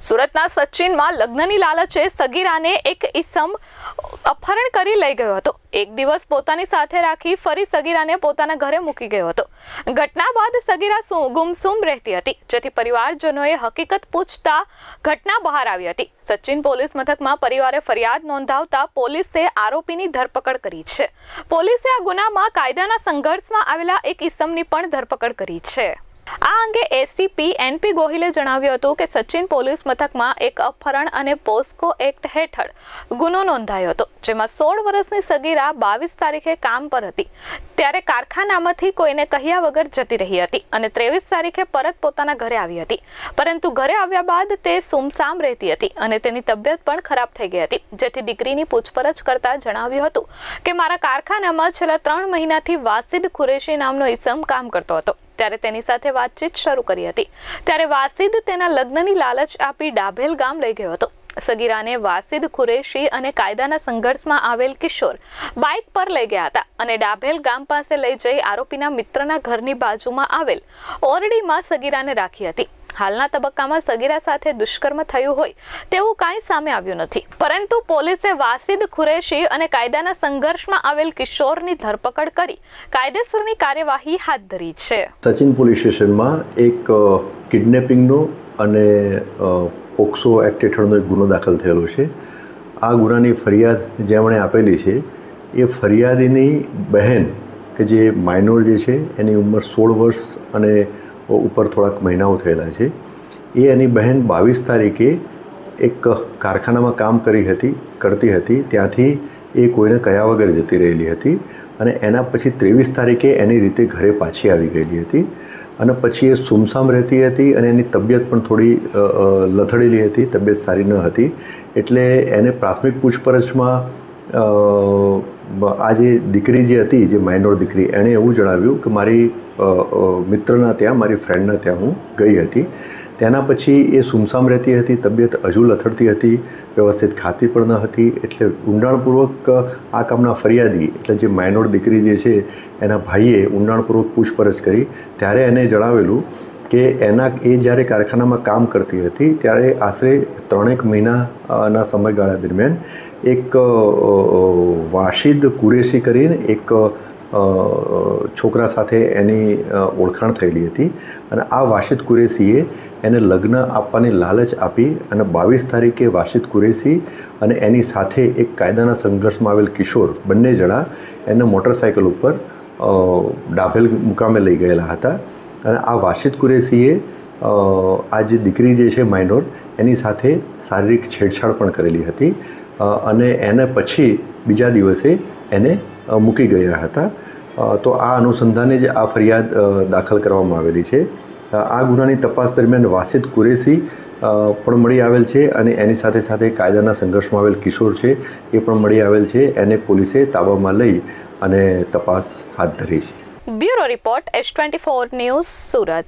સુરતના સચિનમાં લગ્નની લાલચે સગીરાને એક ઈસમ અપહરણ કરી લઈ ગયો હતો। એક દિવસ પોતાની સાથે રાખી ફરી સગીરાને પોતાના ઘરે મૂકી ગયો હતો। ઘટના બાદ સગીરા ગુમસુમ રહેતી હતી, જેથી પરિવારજનોએ હકીકત પૂછતા ઘટના બહાર આવી હતી। સચિન પોલીસ મથકમાં પરિવારે ફરિયાદ નોંધાવતા પોલીસે આરોપીની ધરપકડ કરી છે। પોલીસે આ ગુનામાં કાયદાના સંઘર્ષમાં આવેલા એક ઈસમની પણ ધરપકડ કરી છે। આ અંગે એસીપી એનપી ગોહિલે જણાવ્યું હતું કે સચિન પોલીસ મથકમાં એક અપહરણ અને પોસ્કો એક્ટ હેઠળ ગુનો નોંધાયો હતો, જેમાં 16 વર્ષની સગીરા 22 તારીખે કામ પર હતી ત્યારે કારખાનામાંથી કોઈને કહ્યા વગર જતી રહી હતી અને 23 તારીખે પરત પોતાના ઘરે આવી હતી, પરંતુ ઘરે આવ્યા બાદ તે સુમસામ રહેતી હતી અને તેની તબિયત પણ ખરાબ થઈ ગઈ હતી, જેથી દીકરીની પૂછપરછ કરતા જણાવ્યું હતું કે મારા કારખાનામાં છેલ્લા 3 મહિનાથી વાસિદ કુરેશી નામનો ઈસમ કામ કરતો હતો। ત્યારે તેની સાથે વાતચીત શરૂ કરી હતી ત્યારે વાસિદ તેના લગ્નની લાલચ આપી ડાભેલ ગામ લઈ ગયો હતો। સગીરાને વાસિદ કુરેશી અને કાયદાના સંઘર્ષમાં આવેલ કિશોર બાઇક પર લઈ ગયા હતા અને ડાભેલ ગામ પાસે લઈ જઈ આરોપીના મિત્રના ઘરની બાજુમાં આવેલ ઓરડીમાં સગીરાને રાખી હતી। હાલના તબક્કામાં સગીરા સાથે દુષ્કર્મ થયું હોય તેવું કાંઈ સામે આવ્યું નથી, પરંતુ પોલીસે વાસિદ કુરેશી અને કાયદાના સંઘર્ષમાં આવેલ કિશોરની ધરપકડ કરી કાયદેસરની કાર્યવાહી હાથ ધરી છે। સચિન પોલીસ સ્ટેશનમાં એક કિડનેપિંગનો અને પોક્સો એક્ટ હેઠળનો એક ગુનો દાખલ થયેલો છે। આ ગુનાની ફરિયાદ જેમણે આપેલી છે એ ફરિયાદીની બહેન કે જે માઇનોર જે છે એની ઉંમર 16 વર્ષ અને ઉપર થોડાક મહિનાઓ થયેલા છે। એ એની બહેન 22 તારીખે એક કારખાનામાં કામ કરતી હતી, ત્યાંથી એ કોઈને કહ્યા વગર જતી રહેલી હતી અને એના પછી 23 તારીખે એની રીતે ઘરે પાછી આવી ગયેલી હતી અને પછી એ સુમસામ રહેતી હતી અને એની તબિયત પણ થોડી લથડેલી હતી, તબિયત સારી ન હતી, એટલે એને પ્રાથમિક પૂછપરછમાં આ જે દીકરી જે હતી, જે માઇનોર દીકરી, એણે એવું જણાવ્યું કે મારી મિત્રના ત્યાં, મારી ફ્રેન્ડના ત્યાં હું ગઈ હતી। તેના પછી એ સુમસામ રહેતી હતી, તબિયત હજુ લથડતી હતી, વ્યવસ્થિત ખાતી પણ ન હતી, એટલે ઊંડાણપૂર્વક આ કામના ફરિયાદી એટલે જે માઇનોર દીકરી જે છે એના ભાઈએ ઊંડાણપૂર્વક પૂછપરછ કરી ત્યારે એને જણાવેલું કે એ જ્યારે કારખાનામાં કામ કરતી હતી ત્યારે આશરે 3 મહિનાના સમયગાળા દરમિયાન એક વાસિદ કુરેશી કરીને એક છોકરા સાથે એની ઓળખાણ થયેલી હતી અને આ વાસિદ કુરેશીએ એને લગ્ન આપવાની લાલચ આપી અને 22 તારીખે વાસિદ કુરેશી અને એની સાથે એક કાયદાના સંઘર્ષમાં આવેલ કિશોર બંને જણા એને મોટરસાઇકલ ઉપર ડાભેલ મુકામે લઈ ગયેલા હતા અને આ વાસિદ કુરેશીએ આ જે દીકરી જે છે માઇનોર એની સાથે શારીરિક છેડછાડ પણ કરેલી હતી અને એને પછી બીજા દિવસે એને મૂકી ગયા હતા। તો આ અનુસંધાને જ આ ફરિયાદ દાખલ કરવામાં આવેલી છે। આ ગુનાની તપાસ દરમિયાન વાસિદ કુરેશી પણ મળી આવેલ છે અને એની સાથે સાથે કાયદાના સંઘર્ષમાં આવેલ કિશોર છે એ પણ મળી આવેલ છે। એને પોલીસે તાબામાં લઈ અને તપાસ હાથ ધરી છે। Bureau report S24 news Surat.